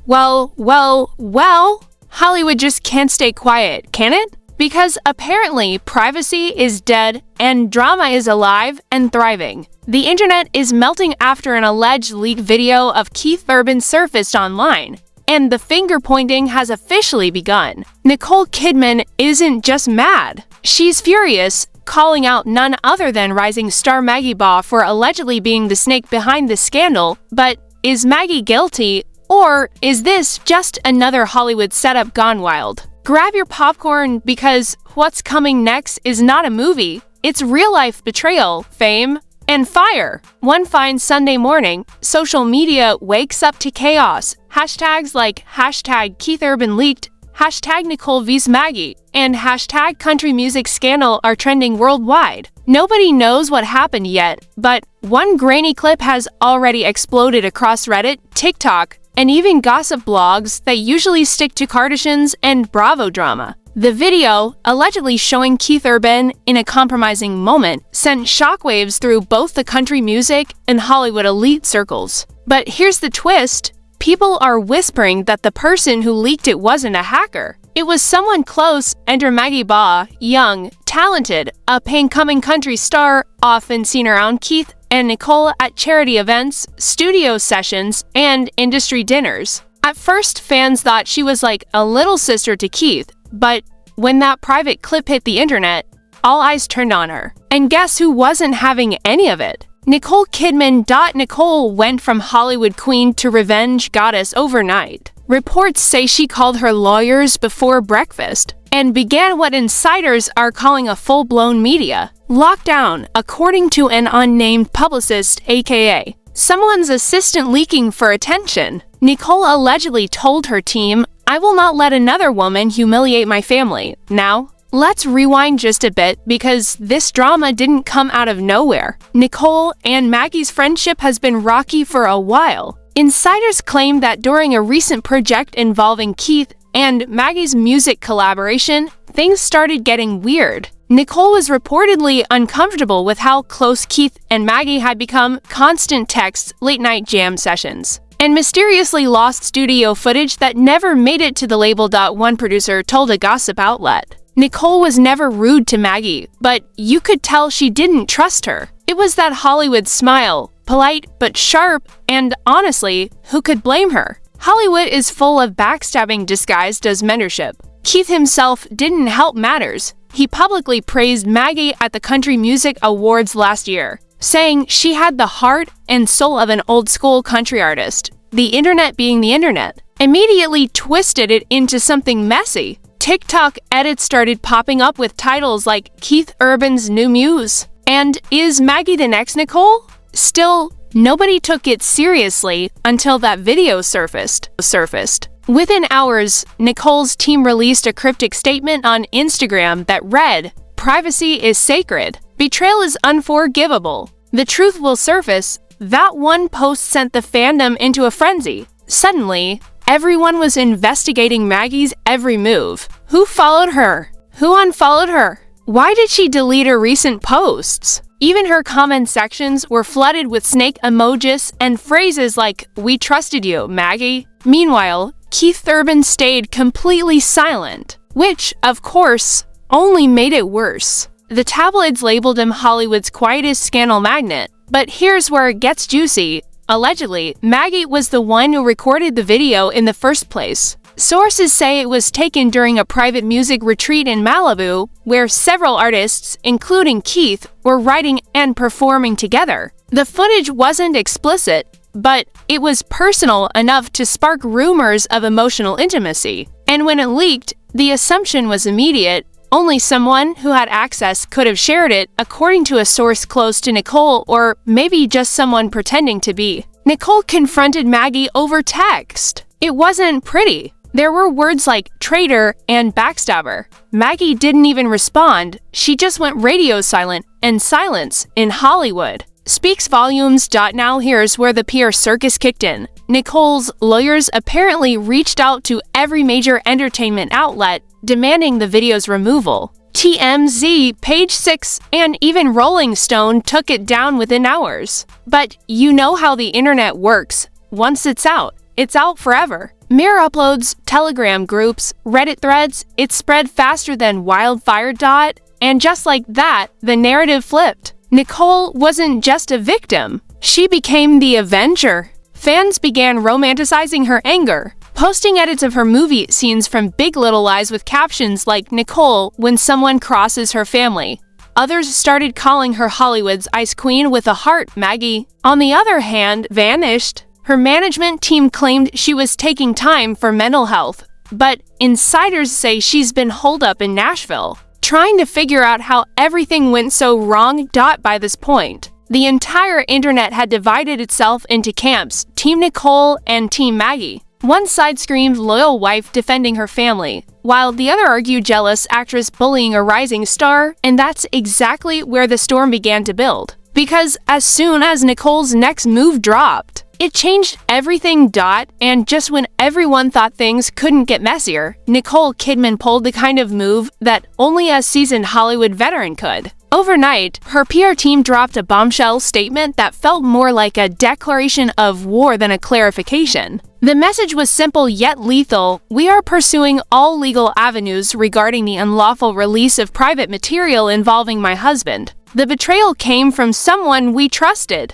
Well, Hollywood just can't stay quiet, can it? Because apparently privacy is dead and drama is alive and thriving. The internet is melting after an alleged leaked video of Keith Urban surfaced online, and the finger-pointing has officially begun. Nicole Kidman isn't just mad. She's furious, calling out none other than rising star Maggie Baugh for allegedly being the snake behind the scandal. But is Maggie guilty, or is this just another Hollywood setup gone wild? Grab your popcorn because what's coming next is not a movie. It's real-life betrayal, fame, and fire. One fine Sunday morning, social media wakes up to chaos. Hashtags like #Keith Urban leaked, #Nicole vs Maggie, and #country music scandal are trending worldwide. Nobody knows what happened yet, but one grainy clip has already exploded across Reddit, TikTok, and even gossip blogs that usually stick to Kardashians and Bravo drama. The video, allegedly showing Keith Urban in a compromising moment, sent shockwaves through both the country music and Hollywood elite circles. But here's the twist. People are whispering that the person who leaked it wasn't a hacker. It was someone close. Enter Maggie Baugh, young, talented, up-and-coming country star, often seen around Keith and Nicole at charity events, studio sessions, and industry dinners. At first, fans thought she was like a little sister to Keith, but when that private clip hit the internet, all eyes turned on her. And guess who wasn't having any of it? Nicole Kidman. Nicole went from Hollywood queen to revenge goddess overnight. Reports say she called her lawyers before breakfast and began what insiders are calling a full-blown media lockdown, according to an unnamed publicist, aka someone's assistant leaking for attention. Nicole allegedly told her team, "I will not let another woman humiliate my family." Now, let's rewind just a bit because this drama didn't come out of nowhere. Nicole and Maggie's friendship has been rocky for a while. Insiders claim that during a recent project involving Keith and Maggie's music collaboration, things started getting weird. Nicole was reportedly uncomfortable with how close Keith and Maggie had become, constant texts, late-night jam sessions, and mysteriously lost studio footage that never made it to the label. One producer told a gossip outlet. Nicole was never rude to Maggie, but you could tell she didn't trust her. It was that Hollywood smile, polite but sharp, and honestly, who could blame her? Hollywood is full of backstabbing disguised as mentorship. Keith himself didn't help matters. He publicly praised Maggie at the Country Music Awards last year, saying she had the heart and soul of an old-school country artist. The internet, being the internet, immediately twisted it into something messy. TikTok edits started popping up with titles like Keith Urban's new muse and Is Maggie the next Nicole? Still, nobody took it seriously until that video surfaced. Within hours, Nicole's team released a cryptic statement on Instagram that read, "Privacy is sacred. Betrayal is unforgivable. The truth will surface." That one post sent the fandom into a frenzy. Suddenly, everyone was investigating Maggie's every move. Who followed her? Who unfollowed her? Why did she delete her recent posts? Even her comment sections were flooded with snake emojis and phrases like, "We trusted you, Maggie." Meanwhile, Keith Urban stayed completely silent, which, of course, only made it worse. The tabloids labeled him Hollywood's quietest scandal magnet. But here's where it gets juicy. Allegedly, Maggie was the one who recorded the video in the first place. Sources say it was taken during a private music retreat in Malibu, where several artists, including Keith, were writing and performing together. The footage wasn't explicit, but it was personal enough to spark rumors of emotional intimacy. And when it leaked, the assumption was immediate. Only someone who had access could have shared it, according to a source close to Nicole, or maybe just someone pretending to be. Nicole confronted Maggie over text. It wasn't pretty. There were words like traitor and backstabber. Maggie didn't even respond. She just went radio silent, and silence in Hollywood speaks volumes. Now here's where the PR circus kicked in. Nicole's lawyers apparently reached out to every major entertainment outlet, demanding the video's removal. TMZ, Page 6, and even Rolling Stone took it down within hours. But you know how the internet works. Once it's out forever. Mirror uploads, Telegram groups, Reddit threads, it spread faster than wildfire. And just like that, the narrative flipped. Nicole wasn't just a victim. She became the avenger. Fans began romanticizing her anger, posting edits of her movie scenes from Big Little Lies with captions like "Nicole when someone crosses her family." Others started calling her Hollywood's ice queen with a heart. Maggie, on the other hand, vanished. Her management team claimed she was taking time for mental health, but insiders say she's been holed up in Nashville, trying to figure out how everything went so wrong. By this point, the entire internet had divided itself into camps, Team Nicole and Team Maggie. One side screamed loyal wife defending her family, while the other argued jealous actress bullying a rising star, and that's exactly where the storm began to build. Because as soon as Nicole's next move dropped, it changed everything. And just when everyone thought things couldn't get messier, Nicole Kidman pulled the kind of move that only a seasoned Hollywood veteran could. Overnight, her PR team dropped a bombshell statement that felt more like a declaration of war than a clarification. The message was simple yet lethal: "We are pursuing all legal avenues regarding the unlawful release of private material involving my husband. The betrayal came from someone we trusted."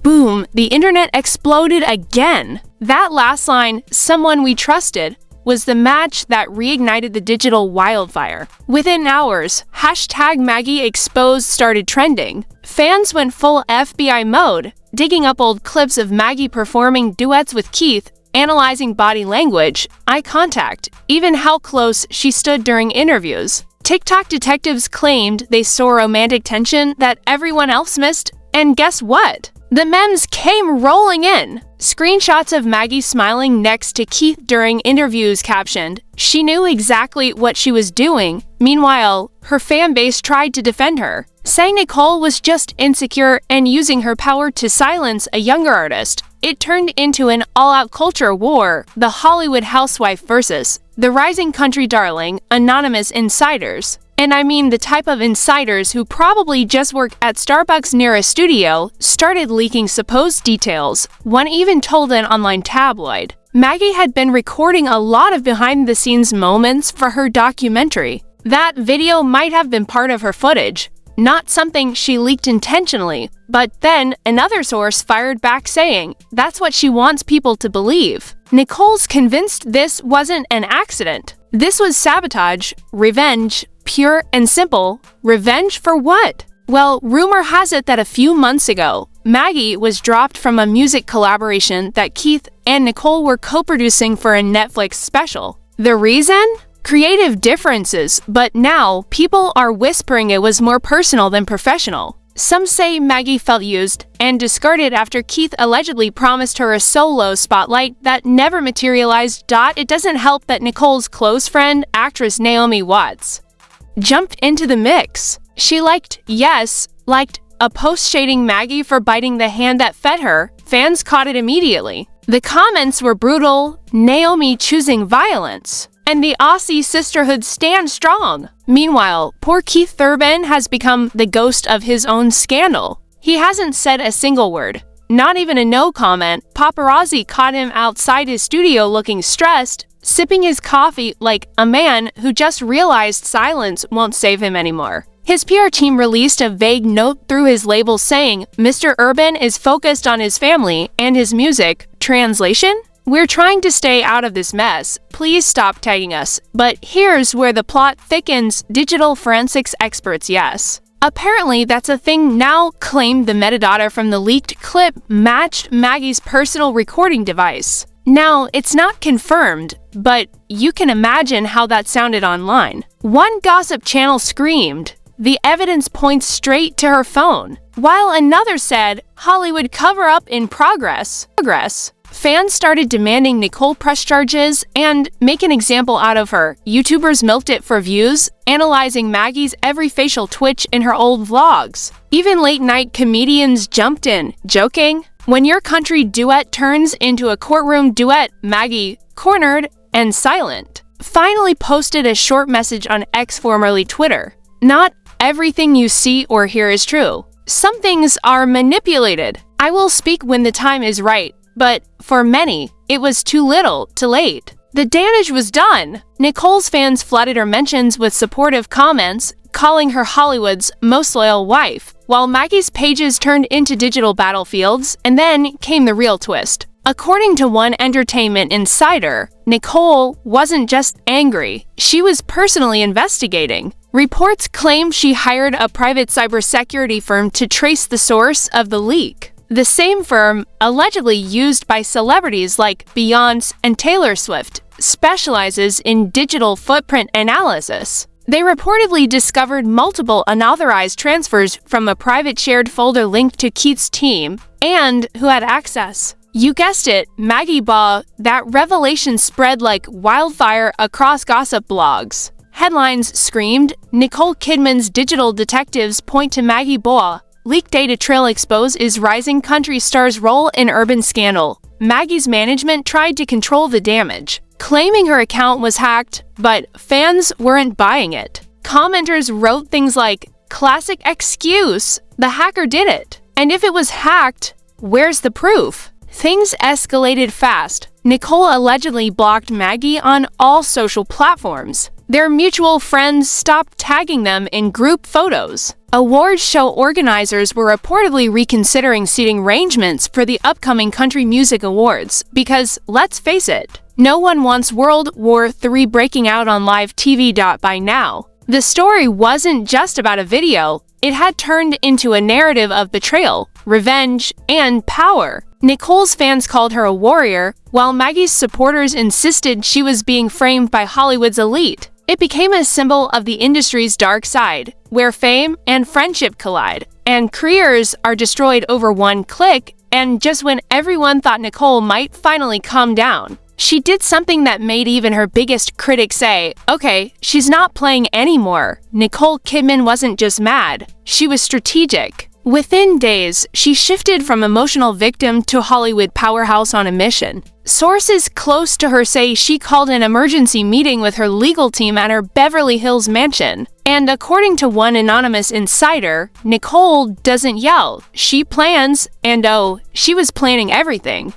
Boom, the internet exploded again. That last line, "someone we trusted," was the match that reignited the digital wildfire. Within hours, #MaggieExposed started trending. Fans went full FBI mode, digging up old clips of Maggie performing duets with Keith, analyzing body language, eye contact, even how close she stood during interviews. TikTok detectives claimed they saw romantic tension that everyone else missed, and guess what? The memes came rolling in. Screenshots of Maggie smiling next to Keith during interviews captioned, "She knew exactly what she was doing." Meanwhile, her fan base tried to defend her, saying Nicole was just insecure and using her power to silence a younger artist. It turned into an all-out culture war, the Hollywood housewife versus the rising country darling, anonymous insiders. And I mean the type of insiders who probably just work at Starbucks near a studio, started leaking supposed details. One even told an online tabloid Maggie had been recording a lot of behind-the-scenes moments for her documentary. That video might have been part of her footage, not something she leaked intentionally. But then another source fired back saying that's what she wants people to believe. Nicole's convinced this wasn't an accident. This was sabotage, revenge, pure and simple. Revenge for what? Well, rumor has it that a few months ago, Maggie was dropped from a music collaboration that Keith and Nicole were co-producing for a Netflix special. The reason? Creative differences, but now people are whispering it was more personal than professional. Some say Maggie felt used and discarded after Keith allegedly promised her a solo spotlight that never materialized. It doesn't help that Nicole's close friend, actress Naomi Watts, jumped into the mix. She liked a post shading Maggie for biting the hand that fed her. Fans caught it immediately. The comments were brutal, Naomi choosing violence, and the Aussie sisterhood stands strong. Meanwhile, poor Keith Urban has become the ghost of his own scandal. He hasn't said a single word, not even a no comment. Paparazzi caught him outside his studio looking stressed, sipping his coffee like a man who just realized silence won't save him anymore. His PR team released a vague note through his label saying, "Mr. Urban is focused on his family and his music." Translation? "We're trying to stay out of this mess. Please stop tagging us." But here's where the plot thickens. Digital forensics experts, yes. Apparently that's a thing now, claimed the metadata from the leaked clip matched Maggie's personal recording device. Now, it's not confirmed, but you can imagine how that sounded online. One gossip channel screamed, "The evidence points straight to her phone," while another said, "Hollywood cover-up in progress." Fans started demanding Nicole press charges and make an example out of her. YouTubers milked it for views, analyzing Maggie's every facial twitch in her old vlogs. Even late-night comedians jumped in, joking, "When your country duet turns into a courtroom duet, Maggie, cornered and silent," finally posted a short message on X, formerly Twitter. "Not everything you see or hear is true. Some things are manipulated. I will speak when the time is right. but for many, it was too little, too late. The damage was done. Nicole's fans flooded her mentions with supportive comments, calling her Hollywood's most loyal wife, while Maggie's pages turned into digital battlefields, and then came the real twist. According to one entertainment insider, Nicole wasn't just angry, she was personally investigating. Reports claim she hired a private cybersecurity firm to trace the source of the leak. The same firm, allegedly used by celebrities like Beyoncé and Taylor Swift, specializes in digital footprint analysis. They reportedly discovered multiple unauthorized transfers from a private shared folder linked to Keith's team and who had access. You guessed it, Maggie Baugh. That revelation spread like wildfire across gossip blogs. Headlines screamed, Nicole Kidman's digital detectives point to Maggie Baugh. Leaked data trail exposes rising country star's role in urban scandal. Maggie's management tried to control the damage, claiming her account was hacked, but fans weren't buying it. Commenters wrote things like, classic excuse, the hacker did it. And if it was hacked, where's the proof? Things escalated fast. Nicole allegedly blocked Maggie on all social platforms. Their mutual friends stopped tagging them in group photos. Awards show organizers were reportedly reconsidering seating arrangements for the upcoming Country Music Awards because, let's face it, no one wants World War III breaking out on live TV. By now, the story wasn't just about a video, it had turned into a narrative of betrayal, revenge, and power. Nicole's fans called her a warrior, while Maggie's supporters insisted she was being framed by Hollywood's elite. It became a symbol of the industry's dark side, where fame and friendship collide, and careers are destroyed over one click, and just when everyone thought Nicole might finally calm down, she did something that made even her biggest critics say, okay, she's not playing anymore. Nicole Kidman wasn't just mad, she was strategic. Within days, she shifted from emotional victim to Hollywood powerhouse on a mission. Sources close to her say she called an emergency meeting with her legal team at her Beverly Hills mansion. And according to one anonymous insider, Nicole doesn't yell, she plans, and oh, she was planning everything.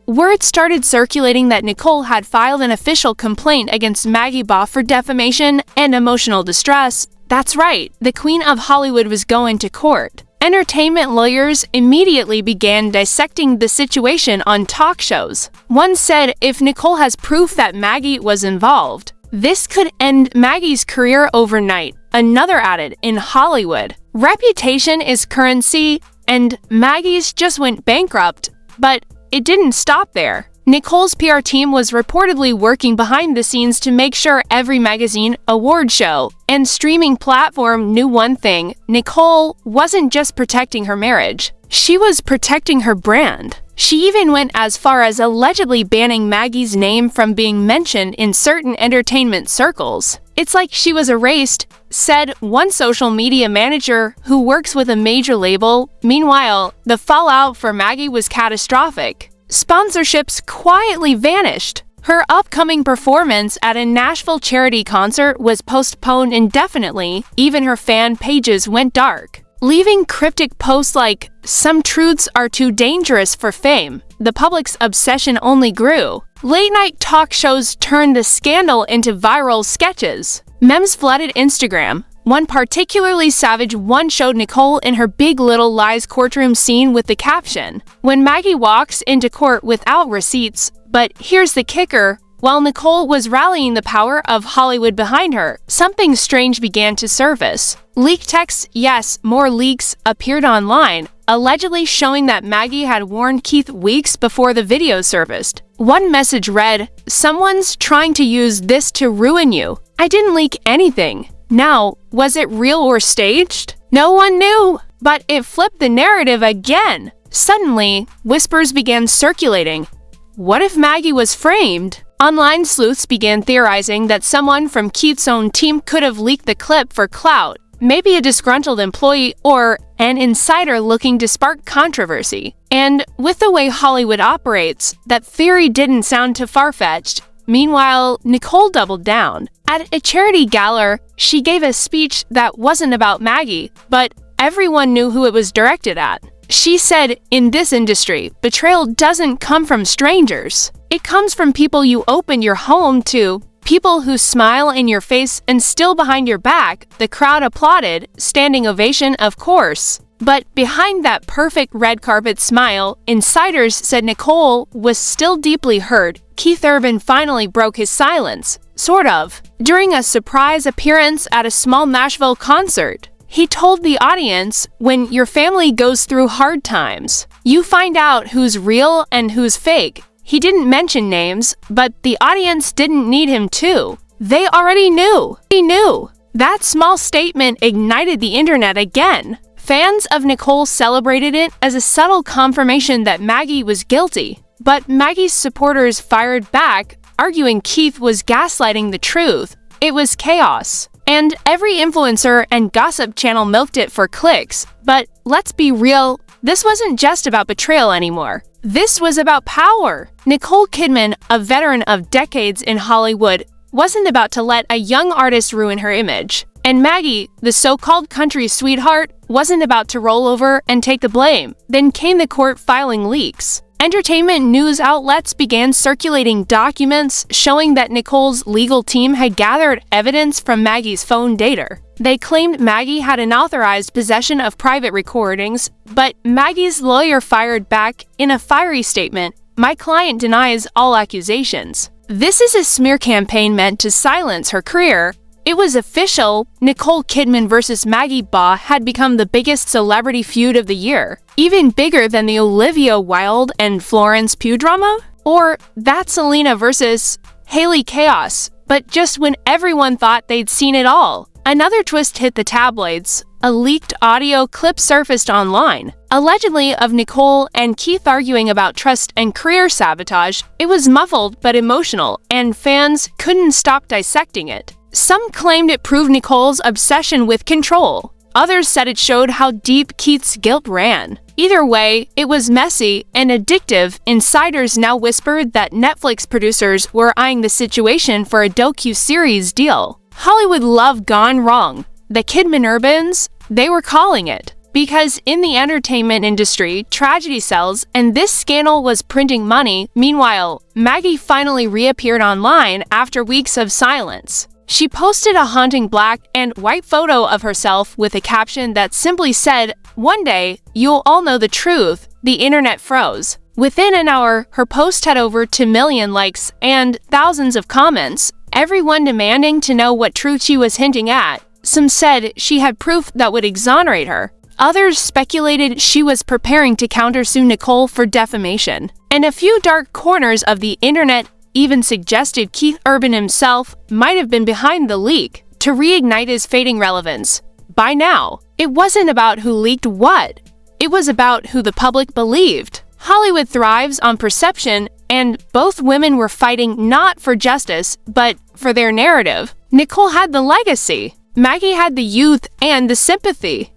Word started circulating that Nicole had filed an official complaint against Maggie Baugh for defamation and emotional distress. That's right, the Queen of Hollywood was going to court. Entertainment lawyers immediately began dissecting the situation on talk shows. One said if Nicole has proof that Maggie was involved, this could end Maggie's career overnight. Another added, in Hollywood, reputation is currency, and Maggie's just went bankrupt. But it didn't stop there. Nicole's PR team was reportedly working behind the scenes to make sure every magazine, award show, and streaming platform knew one thing: Nicole wasn't just protecting her marriage, she was protecting her brand. She even went as far as allegedly banning Maggie's name from being mentioned in certain entertainment circles. It's like she was erased, said one social media manager who works with a major label. Meanwhile, the fallout for Maggie was catastrophic. Sponsorships quietly vanished. Her upcoming performance at a Nashville charity concert was postponed indefinitely. Even her fan pages went dark, leaving cryptic posts like, "Some truths are too dangerous for fame." The public's obsession only grew. Late-night talk shows turned the scandal into viral sketches. Memes flooded Instagram. One particularly savage one showed Nicole in her Big Little Lies courtroom scene with the caption, "When Maggie walks into court without receipts." But here's the kicker. While Nicole was rallying the power of Hollywood behind her, something strange began to surface. Leaked texts, yes, more leaks, appeared online, allegedly showing that Maggie had warned Keith weeks before the video surfaced. One message read, "Someone's trying to use this to ruin you. I didn't leak anything." Now, was it real or staged? No one knew, but it flipped the narrative again. Suddenly, whispers began circulating. What if Maggie was framed? Online sleuths began theorizing that someone from Keith's own team could have leaked the clip for clout, maybe a disgruntled employee or an insider looking to spark controversy. And with the way Hollywood operates, that theory didn't sound too far-fetched. Meanwhile, Nicole doubled down. At a charity gala, she gave a speech that wasn't about Maggie, but everyone knew who it was directed at. She said, "In this industry, betrayal doesn't come from strangers. It comes from people you open your home to, people who smile in your face and still behind your back." The crowd applauded, standing ovation of course. But behind that perfect red carpet smile, insiders said Nicole was still deeply hurt. Keith Urban finally broke his silence, sort of, during a surprise appearance at a small Nashville concert. He told the audience, "When your family goes through hard times, you find out who's real and who's fake." He didn't mention names, but the audience didn't need him to. They already knew. He knew. That small statement ignited the internet again. Fans of Nicole celebrated it as a subtle confirmation that Maggie was guilty. But Maggie's supporters fired back, arguing Keith was gaslighting the truth. It was chaos. And every influencer and gossip channel milked it for clicks. But let's be real, this wasn't just about betrayal anymore. This was about power. Nicole Kidman, a veteran of decades in Hollywood, wasn't about to let a young artist ruin her image. And Maggie, the so-called country sweetheart, wasn't about to roll over and take the blame. Then came the court filing leaks. Entertainment news outlets began circulating documents showing that Nicole's legal team had gathered evidence from Maggie's phone data. They claimed Maggie had unauthorized possession of private recordings, but Maggie's lawyer fired back in a fiery statement, "My client denies all accusations." This is a smear campaign meant to silence her career. It was official. Nicole Kidman versus Maggie Baugh had become the biggest celebrity feud of the year, even bigger than the Olivia Wilde and Florence Pugh drama, or that Selena versus Hailey chaos, but just when everyone thought they'd seen it all. Another twist hit the tabloids. A leaked audio clip surfaced online, allegedly of Nicole and Keith arguing about trust and career sabotage. It was muffled but emotional, and fans couldn't stop dissecting it. Some claimed it proved Nicole's obsession with control. Others said it showed how deep Keith's guilt ran. Either way, it was messy and addictive. Insiders now whispered that Netflix producers were eyeing the situation for a docu-series deal. Hollywood love gone wrong. The Kidman Urbans, they were calling it. Because in the entertainment industry, tragedy sells, and this scandal was printing money. Meanwhile, Maggie finally reappeared online after weeks of silence. She posted a haunting black and white photo of herself with a caption that simply said, "One day, you'll all know the truth." The internet froze. Within an hour, her post had over 2 million likes and thousands of comments, everyone demanding to know what truth she was hinting at. Some said she had proof that would exonerate her. Others speculated she was preparing to countersue Nicole for defamation. And a few dark corners of the internet even suggested Keith Urban himself might have been behind the leak to reignite his fading relevance. By now, it wasn't about who leaked what. It was about who the public believed. Hollywood thrives on perception, and both women were fighting not for justice, but for their narrative. Nicole had the legacy. Maggie had the youth and the sympathy.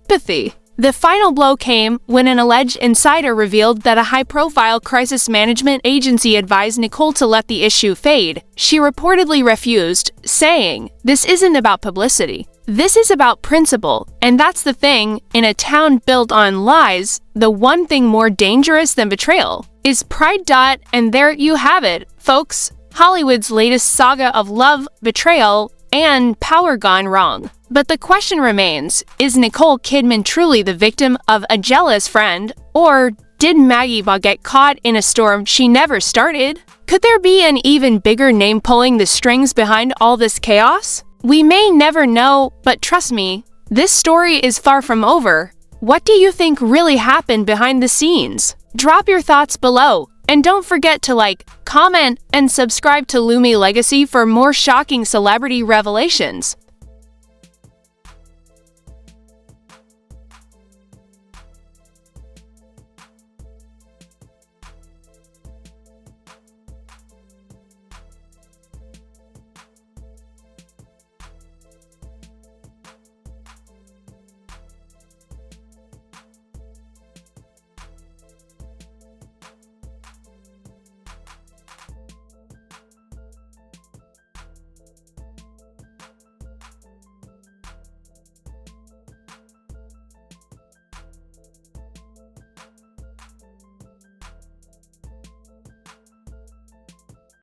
The final blow came when an alleged insider revealed that a high-profile crisis management agency advised Nicole to let the issue fade. She reportedly refused, saying, "This isn't about publicity. This is about principle." And that's the thing, in a town built on lies, the one thing more dangerous than betrayal is pride. And there you have it, folks. Hollywood's latest saga of love, betrayal, and power gone wrong. But the question remains, is Nicole Kidman truly the victim of a jealous friend, or did Maggie Baugh get caught in a storm she never started? Could there be an even bigger name pulling the strings behind all this chaos? We may never know, but trust me, this story is far from over. What do you think really happened behind the scenes? Drop your thoughts below. And don't forget to like, comment, and subscribe to Lumi Legacy for more shocking celebrity revelations.